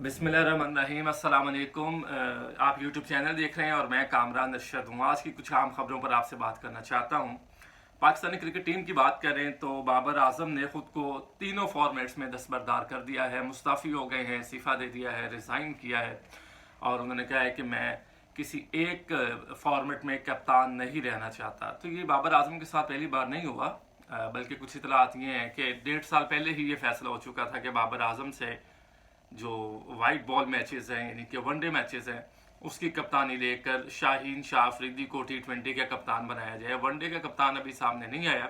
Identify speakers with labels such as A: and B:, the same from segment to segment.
A: बिस्मिल्लाहिर्रहमानिर्रहीम, अस्सलाम वालेकुम। आप यूट्यूब चैनल देख रहे हैं और मैं कामरान अरशद हूँ। आज की कुछ आम खबरों पर आपसे बात करना चाहता हूँ। पाकिस्तानी क्रिकेट टीम की बात करें तो बाबर आजम ने खुद को तीनों फॉर्मेट्स में दस्तबरदार कर दिया है। मुस्ताफ़ी हो गए हैं, इस्तीफ़ा दे दिया है, रिज़ाइन किया है और उन्होंने कहा है कि मैं किसी एक फॉर्मेट में कप्तान नहीं रहना चाहता। तो ये बाबर आजम के साथ पहली बार नहीं हुआ, बल्कि कुछ इतलात ये हैं कि 1.5 साल पहले ही ये फैसला हो चुका था कि बाबर आजम से जो वाइट बॉल मैचेस हैं यानी कि वनडे मैचेस हैं उसकी कप्तानी लेकर शाहीन शाह अफरीदी को T20 का कप्तान बनाया जाए। वनडे का कप्तान अभी सामने नहीं आया,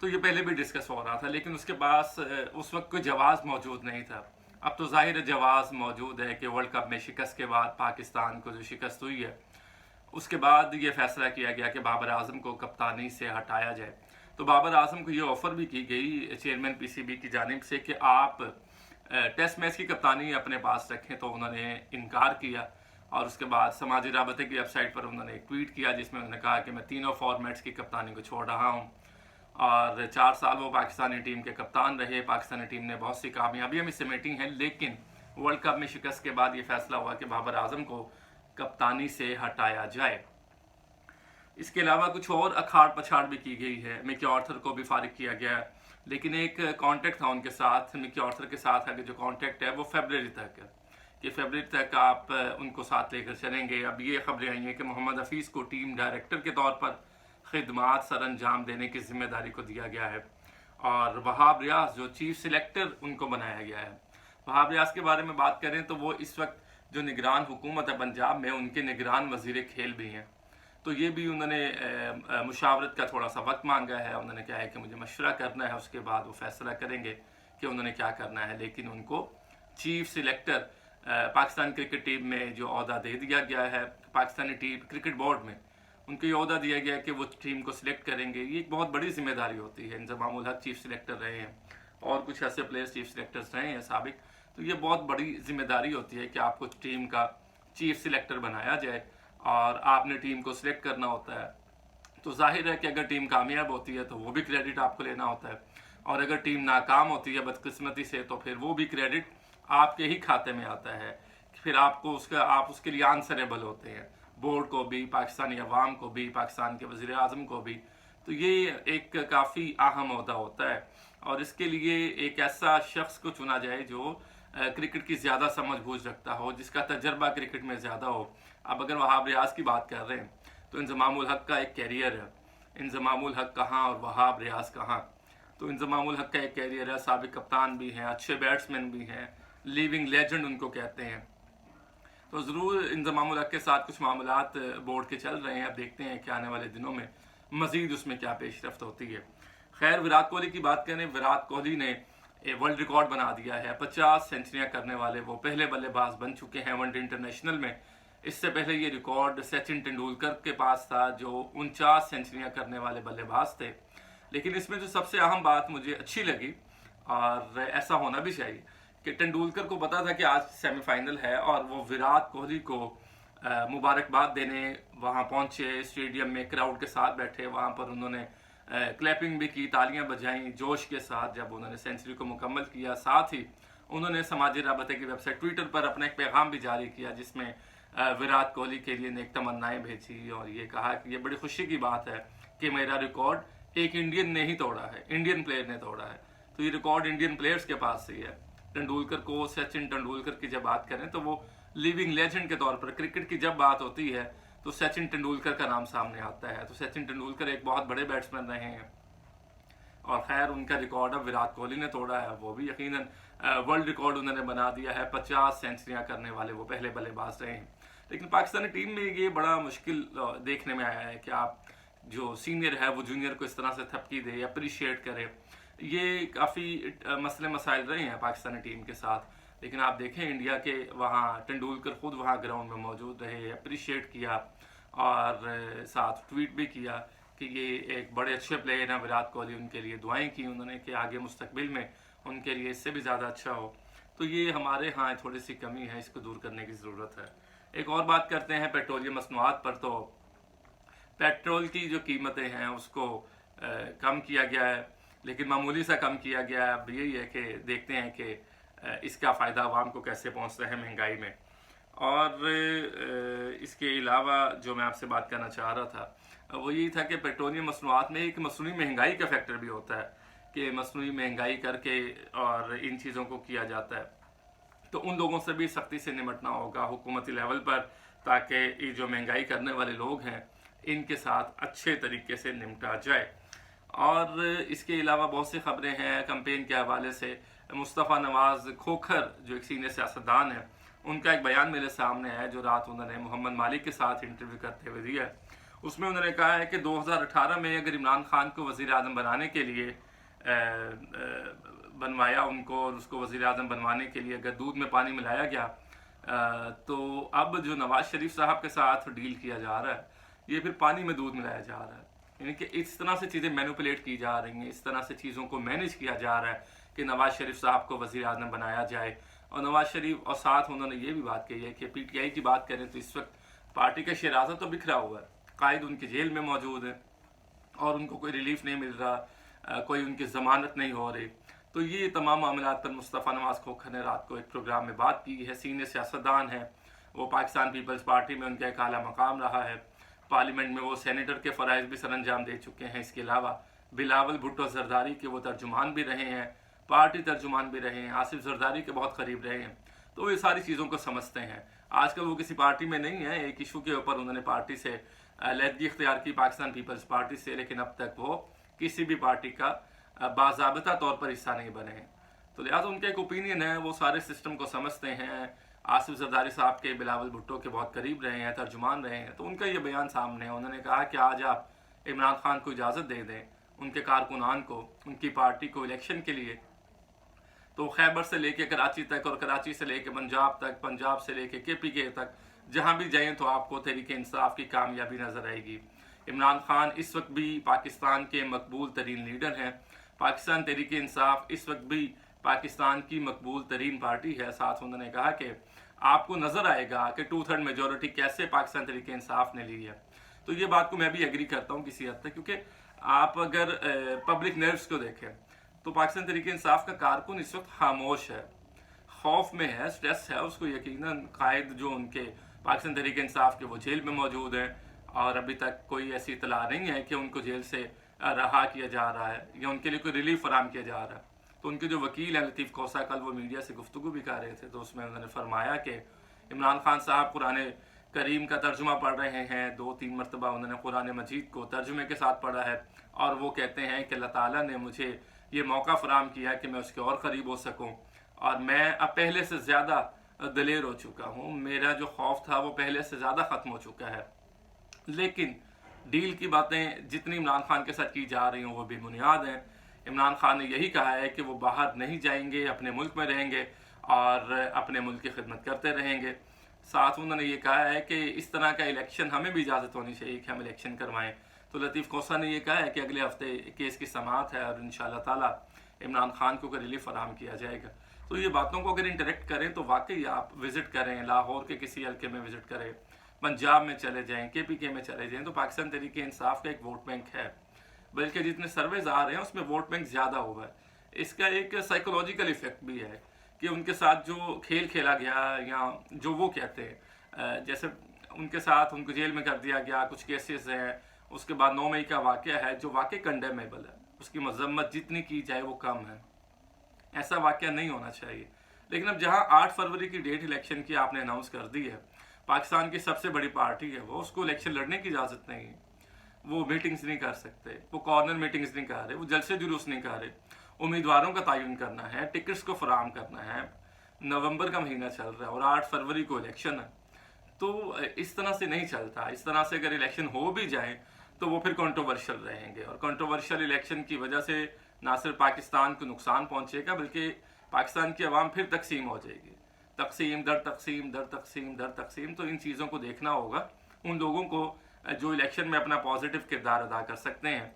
A: तो ये पहले भी डिस्कस हो रहा था, लेकिन उसके पास उस वक्त कोई जवाब मौजूद नहीं था। अब तो जाहिर जवाब मौजूद है कि वर्ल्ड कप में शिकस्त के बाद पाकिस्तान को जो शिकस्त हुई है उसके बाद ये फैसला किया गया कि बाबर आजम को कप्तानी से हटाया जाए। तो बाबर आजम को ये ऑफ़र भी की गई चेयरमैन PCB की जानिब से कि आप टेस्ट मैच की कप्तानी अपने पास रखें, तो उन्होंने इनकार किया। और उसके बाद समाजी राबते की वेबसाइट पर उन्होंने एक ट्वीट किया जिसमें उन्होंने कहा कि मैं तीनों फॉर्मेट्स की कप्तानी को छोड़ रहा हूँ। और 4 साल वो पाकिस्तानी टीम के कप्तान रहे। पाकिस्तानी टीम ने बहुत सी कामयाबियां भी समेटी हैं, लेकिन वर्ल्ड कप में शिकस्त के बाद ये फैसला हुआ कि बाबर आजम को कप्तानी से हटाया जाए। इसके अलावा कुछ और अखाड़ पछाड़ भी की गई है। मिकी आर्थर को भी फारिग किया गया है, लेकिन एक कॉन्ट्रैक्ट था उनके साथ, मिकी आर्थर के साथ आगे जो कॉन्ट्रैक्ट है वो फरवरी तक है कि फरवरी तक आप उनको साथ लेकर चलेंगे। अब ये खबरें आई हैं कि मोहम्मद हफीज़ को टीम डायरेक्टर के तौर पर खिदमात सर अंजाम देने की जिम्मेदारी को दिया गया है और वहाब रियाज जो चीफ सिलेक्टर उनको बनाया गया है। वहाब रियाज के बारे में बात करें तो वो इस वक्त जो निगरान हुकूमत है पंजाब में उनके निगरान वजीर खेल भी हैं। तो ये भी उन्होंने मुशावरत का थोड़ा सा वक्त मांगा है। उन्होंने कहा है कि मुझे मशवरा करना है, उसके बाद वो फैसला करेंगे कि उन्होंने क्या करना है। लेकिन उनको chief selector Pakistan cricket team में जो अहदा दे दिया गया है, पाकिस्तानी टीम क्रिकेट बोर्ड में उनको ये अहदा दिया गया है कि वो टीम को सिलेक्ट करेंगे। ये एक बहुत बड़ी जिम्मेदारी होती है। इंजमाम उल हक चीफ सिलेक्टर रहे हैं और कुछ ऐसे प्लेयर्स चीफ सिलेक्टर्स रहे हैं साबिक। तो ये बहुत बड़ी जिम्मेदारी होती है कि आपको टीम का चीफ सिलेक्टर बनाया जाए और आपने टीम को सिलेक्ट करना होता है। तो जाहिर है कि अगर टीम कामयाब होती है तो वो भी क्रेडिट आपको लेना होता है, और अगर टीम नाकाम होती है बदकिस्मती से तो फिर वो भी क्रेडिट आपके ही खाते में आता है। फिर आपको आप उसके लिए आंसरेबल होते हैं, बोर्ड को भी, पाकिस्तानी अवाम को भी, पाकिस्तान के वज़ीर आज़म को भी। तो ये एक काफ़ी अहम ओहदा होता है और इसके लिए एक ऐसा शख्स को चुना जाए जो क्रिकेट की ज़्यादा समझ बूझ रखता हो, जिसका तजर्बा क्रिकेट में ज़्यादा हो। अब अगर वहाब रियाज की बात कर रहे हैं तो इंजमाम उल हक का एक कैरियर है। इंजमाम उल हक कहाँ और वहाब रियाज कहाँ? तो इंजमाम उल हक का एक कैरियर है, साबिक कप्तान भी हैं, अच्छे बैट्समैन भी हैं, लिविंग लेजेंड उनको कहते हैं। तो ज़रूर इंजमाम उल हक के साथ कुछ मामलात बोर्ड के चल रहे हैं। अब देखते हैं कि आने वाले दिनों में मज़ीद उसमें क्या पेशरफ्त होती है। खैर, विराट कोहली की बात करें, विराट कोहली ने वर्ल्ड रिकॉर्ड बना दिया है। 50 सेंचुरियां करने वाले वो पहले बल्लेबाज बन चुके हैं वनडे इंटरनेशनल में। इससे पहले ये रिकॉर्ड सचिन तेंदुलकर के पास था जो 49 सेंचुरियां करने वाले बल्लेबाज थे। लेकिन इसमें जो सबसे अहम बात मुझे अच्छी लगी, और ऐसा होना भी चाहिए, कि तेंदुलकर को पता था कि आज सेमीफाइनल है और वो विराट कोहली को मुबारकबाद देने वहाँ पहुँचे। स्टेडियम में क्राउड के साथ बैठे, वहाँ पर उन्होंने क्लैपिंग भी की, तालियां बजाई जोश के साथ जब उन्होंने सेंचुरी को मुकम्मल किया। साथ ही उन्होंने समाजी राबते की वेबसाइट ट्विटर पर अपना एक पैगाम भी जारी किया जिसमें विराट कोहली के लिए नेक तमन्नाएं भेजी और ये कहा कि ये बड़ी खुशी की बात है कि मेरा रिकॉर्ड एक इंडियन ने ही तोड़ा है, इंडियन प्लेयर ने तोड़ा है। तो ये रिकॉर्ड इंडियन प्लेयर्स के पास ही है। तेंदुलकर को, सचिन तेंदुलकर की जब बात करें तो वो लिविंग लेजेंड के तौर पर, क्रिकेट की जब बात होती है तो सचिन तेंदुलकर का नाम सामने आता है। तो सचिन तेंदुलकर एक बहुत बड़े बैट्समैन रहे हैं और खैर उनका रिकॉर्ड अब विराट कोहली ने तोड़ा है। वो भी यकीनन वर्ल्ड रिकॉर्ड उन्होंने बना दिया है। 50 सेंचुरियां करने वाले वो पहले बल्लेबाज रहे हैं। लेकिन पाकिस्तानी टीम में ये बड़ा मुश्किल देखने में आया है कि आप जो सीनियर है वो जूनियर को इस तरह से थपकी दे, अप्रिशिएट करे। ये काफ़ी मसले मसाइल रहे हैं पाकिस्तानी टीम के साथ। लेकिन आप देखें इंडिया के वहाँ तेंदुलकर खुद वहाँ ग्राउंड में मौजूद रहे, अप्रिशिएट किया और साथ ट्वीट भी किया कि ये एक बड़े अच्छे प्लेयर हैं विराट कोहली। उनके लिए दुआएं की उन्होंने कि आगे मुस्तकबिल में उनके लिए इससे भी ज़्यादा अच्छा हो। तो ये हमारे यहाँ थोड़ी सी कमी है, इसको दूर करने की ज़रूरत है। एक और बात करते हैं पेट्रोलियम मसनूआत पर। तो पेट्रोल की जो कीमतें हैं उसको कम किया गया है, लेकिन मामूली सा कम किया गया है। अब यही है कि देखते हैं कि इसका फ़ायदा आवाम को कैसे पहुँचता है महंगाई में। और इसके अलावा जो मैं आपसे बात करना चाह रहा था वो यही था कि पेट्रोलियम मसनूआत में एक मसनूई महंगाई का फैक्टर भी होता है कि मसनूई महंगाई करके और इन चीज़ों को किया जाता है। तो उन लोगों से भी सख्ती से निपटना होगा हुकूमती लेवल पर, ताकि ये जो महंगाई करने वाले लोग हैं इनके साथ अच्छे तरीके से निपटा जाए। और इसके अलावा बहुत सी खबरें हैं कैंपेन के हवाले से। मुस्तफ़ा नवाज़ खोखर जो एक सीनियर सियासतदान है, उनका एक बयान मेरे सामने है जो रात उन्होंने मोहम्मद मालिक के साथ इंटरव्यू करते हुए दिया है। उसमें उन्होंने कहा है कि 2018 में अगर इमरान खान को वज़ीर आज़म बनाने के लिए बनवाया उनको, और उसको वज़ीर आज़म बनवाने के लिए अगर दूध में पानी मिलाया गया, तो अब जो नवाज़ शरीफ साहब के साथ डील किया जा रहा है ये फिर पानी में दूध मिलाया जा रहा है। यानी कि इस तरह से चीज़ें मैनिपुलेट की जा रही हैं, इस तरह से चीज़ों को मैनेज किया जा रहा है कि नवाज़ शरीफ साहब को वज़ीर आज़म बनाया जाए। और नवाज़ शरीफ और साथ उन्होंने ये भी बात कही है कि PTI की बात करें तो इस वक्त पार्टी का शराज़ा तो बिखरा हुआ है, कायद उनकी जेल में मौजूद है और उनको कोई रिलीफ नहीं मिल रहा, कोई उनकी ज़मानत नहीं हो रही। तो ये तमाम मामलात पर मुस्तफ़ा नवाज़ खोखर ने रात को एक प्रोग्राम में बात की है। सीनियर सियासतदान है वो, पाकिस्तान पीपल्स पार्टी में उनका एक आला मकाम रहा है, पार्लियामेंट में वो सेनेटर के फ़राइज़ भी सर अंजाम दे चुके हैं। इसके अलावा बिलावल भुट्टो जरदारी के वो तर्जुमान भी रहे हैं, पार्टी तर्जुमान भी रहे हैं, आसिफ जरदारी के बहुत करीब रहे हैं, तो ये सारी चीज़ों को समझते हैं। आजकल वो किसी पार्टी में नहीं है, एक इशू के ऊपर उन्होंने पार्टी से अलहदगी इख्तियार की, पाकिस्तान पीपल्स पार्टी से, लेकिन अब तक वो किसी भी पार्टी का बाज़ाबिता तौर पर हिस्सा नहीं बने हैं। तो लिहाजा उनका एक ओपिनियन है, वो सारे सिस्टम को समझते हैं। आसिफ जरदारी साहब के बिलावल भुट्टो के बहुत करीब रहे हैं, तर्जुमान रहे हैं, तो उनका ये बयान सामने है। उन्होंने कहा कि आज आप इमरान खान को इजाज़त दे दें, उनके कारकुनान को, उनकी पार्टी को इलेक्शन के लिए, तो खैबर से लेके कराची तक और कराची से लेके पंजाब तक, पंजाब से लेके KPK तक, जहाँ भी जाएं तो आपको तहरीक इंसाफ की कामयाबी नज़र आएगी। इमरान खान इस वक्त भी पाकिस्तान के मकबूल तरीन लीडर हैं। पाकिस्तान तहरीक इंसाफ इस वक्त भी पाकिस्तान की मकबूल तरीन पार्टी है। साथ उन्होंने कहा कि आपको नज़र आएगा कि 2/3 मेजोरिटी कैसे पाकिस्तान तहरीक इंसाफ ने ली है। तो ये बात को मैं भी एग्री करता हूँ किसी हद तक, क्योंकि आप अगर पब्लिक नर्व्स को देखें तो पाकिस्तान तहरीक इंसाफ का कारकुन इस वक्त खामोश है, खौफ में है, स्ट्रेस है। उसको यकीनन कायद जो उनके पाकिस्तान तहरीक इंसाफ के वो जेल में मौजूद हैं और अभी तक कोई ऐसी इतला नहीं है कि उनको जेल से रहा किया जा रहा है या उनके लिए कोई रिलीफ फराम किया जा रहा है। तो उनके जो वकील हैं लतीफ़ कोसा, कल वो मीडिया से गुफ्तगू भी कर रहे थे, तो उसमें उन्होंने फरमाया कि इमरान खान साहब कुरान करीम का तर्जुमा पढ़ रहे हैं, 2-3 मरतबा उन्होंने कुरान मजीद को तर्जुमे के साथ पढ़ा है और वो कहते हैं कि अल्लाह ताला ने मुझे ये मौका फराम किया कि मैं उसके और करीब हो सकूं और मैं अब पहले से ज़्यादा दलेर हो चुका हूं, मेरा जो खौफ था वो पहले से ज़्यादा ख़त्म हो चुका है। लेकिन डील की बातें जितनी इमरान खान के साथ की जा रही हैं वो बेबुनियाद हैं। इमरान खान ने यही कहा है कि वो बाहर नहीं जाएंगे, अपने मुल्क में रहेंगे और अपने मुल्क की खिदमत करते रहेंगे। साथ उन्होंने ये कहा है कि इस तरह का इलेक्शन हमें भी इजाज़त होनी चाहिए कि हम इलेक्शन करवाएं। तो लतीफ़ कोसा ने यह कहा है कि अगले हफ्ते केस की समाअत है और इंशाअल्लाह ताला इमरान खान को रिलीफ फराहम किया जाएगा। तो ये बातों को अगर इंटरेक्ट करें तो वाकई आप विज़िट करें, लाहौर के किसी हल्के में विज़िट करें, पंजाब में चले जाएं, KPK में चले जाएं, तो पाकिस्तान तहरीक इंसाफ का एक वोट बैंक है, बल्कि जितने सर्वेज आ रहे हैं उसमें वोट बैंक ज़्यादा हुआ है। इसका एक साइकोलॉजिकल इफेक्ट भी है कि उनके साथ जो खेल खेला गया या जो वो कहते हैं, जैसे उनके साथ उनको जेल में कर दिया गया, कुछ केसेस हैं, उसके बाद 9 मई का वाक़या है जो वाकई कंडेमेबल है, उसकी मजम्मत जितनी की जाए वो कम है, ऐसा वाक़या नहीं होना चाहिए। लेकिन अब जहां 8 फरवरी की डेट इलेक्शन की आपने अनाउंस कर दी है, पाकिस्तान की सबसे बड़ी पार्टी है वो, उसको इलेक्शन लड़ने की इजाज़त नहीं है, वो मीटिंग्स नहीं कर सकते, वो कॉर्नर मीटिंग्स नहीं कर रहे, वो जलसे जुलूस नहीं कर रहे, उम्मीदवारों का तयन करना है, टिकट्स को फराहम करना है, नवंबर का महीना चल रहा है और 8 फरवरी को इलेक्शन है। तो इस तरह से नहीं चलता। इस तरह से अगर इलेक्शन हो भी जाए तो वो फिर कंट्रोवर्शियल रहेंगे और कंट्रोवर्शियल इलेक्शन की वजह से ना सिर्फ पाकिस्तान को नुकसान पहुंचेगा बल्कि पाकिस्तान की आवाम फिर तकसीम हो जाएगी, तकसीम दर तकसीम दर तकसीम दर तकसीम। तो इन चीज़ों को देखना होगा उन लोगों को जो इलेक्शन में अपना पॉजिटिव किरदार अदा कर सकते हैं।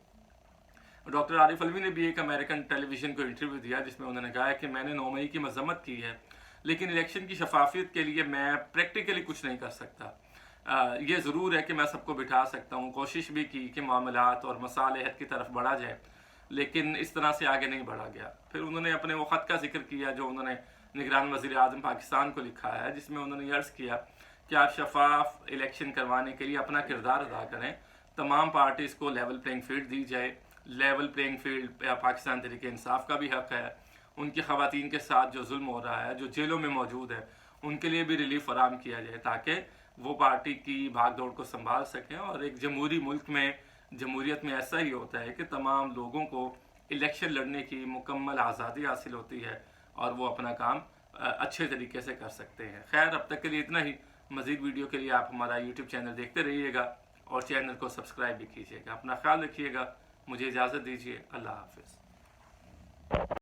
A: डॉक्टर आरिफ अलवी ने भी एक अमेरिकन टेलीविज़न को इंटरव्यू दिया जिसमें उन्होंने कहा है कि मैंने 9 मई की मजम्मत की है, लेकिन इलेक्शन की शफाफियत के लिए मैं प्रैक्टिकली कुछ नहीं कर सकता। ये ज़रूर है कि मैं सबको बिठा सकता हूँ, कोशिश भी की कि मामलात और मसालेहत की तरफ बढ़ा जाए, लेकिन इस तरह से आगे नहीं बढ़ा गया। फिर उन्होंने अपने वो ख़त का जिक्र किया जो उन्होंने निगरान वज़ीर आज़म पाकिस्तान को लिखा है, जिसमें उन्होंने अर्ज़ किया कि आप शफाफ इलेक्शन करवाने के लिए अपना किरदार अदा करें, तमाम पार्टीज़ को लेवल प्लेइंग फील्ड दी जाए। Level playing field Pakistan Tehreek Insaf का भी हक़ है, उनकी ख़वातीन के साथ जो जुल्म हो रहा है, जो जेलों में मौजूद है, उनके लिए भी रिलीफ फराम किया जाए ताकि वो पार्टी की भाग दौड़ को संभाल सकें। और एक जमहूरी मुल्क में, जमहूरियत में ऐसा ही होता है कि तमाम लोगों को इलेक्शन लड़ने की मुकम्मल आज़ादी हासिल होती है और वो अपना काम अच्छे तरीके से कर सकते हैं। खैर, अब तक के लिए इतना ही। मज़ीद वीडियो के लिए आप हमारा यूट्यूब चैनल देखते रहिएगा और चैनल को सब्सक्राइब भी कीजिएगा। अपना ख्याल रखिएगा। मुझे इजाज़त दीजिए। अल्लाह हाफ़िज़।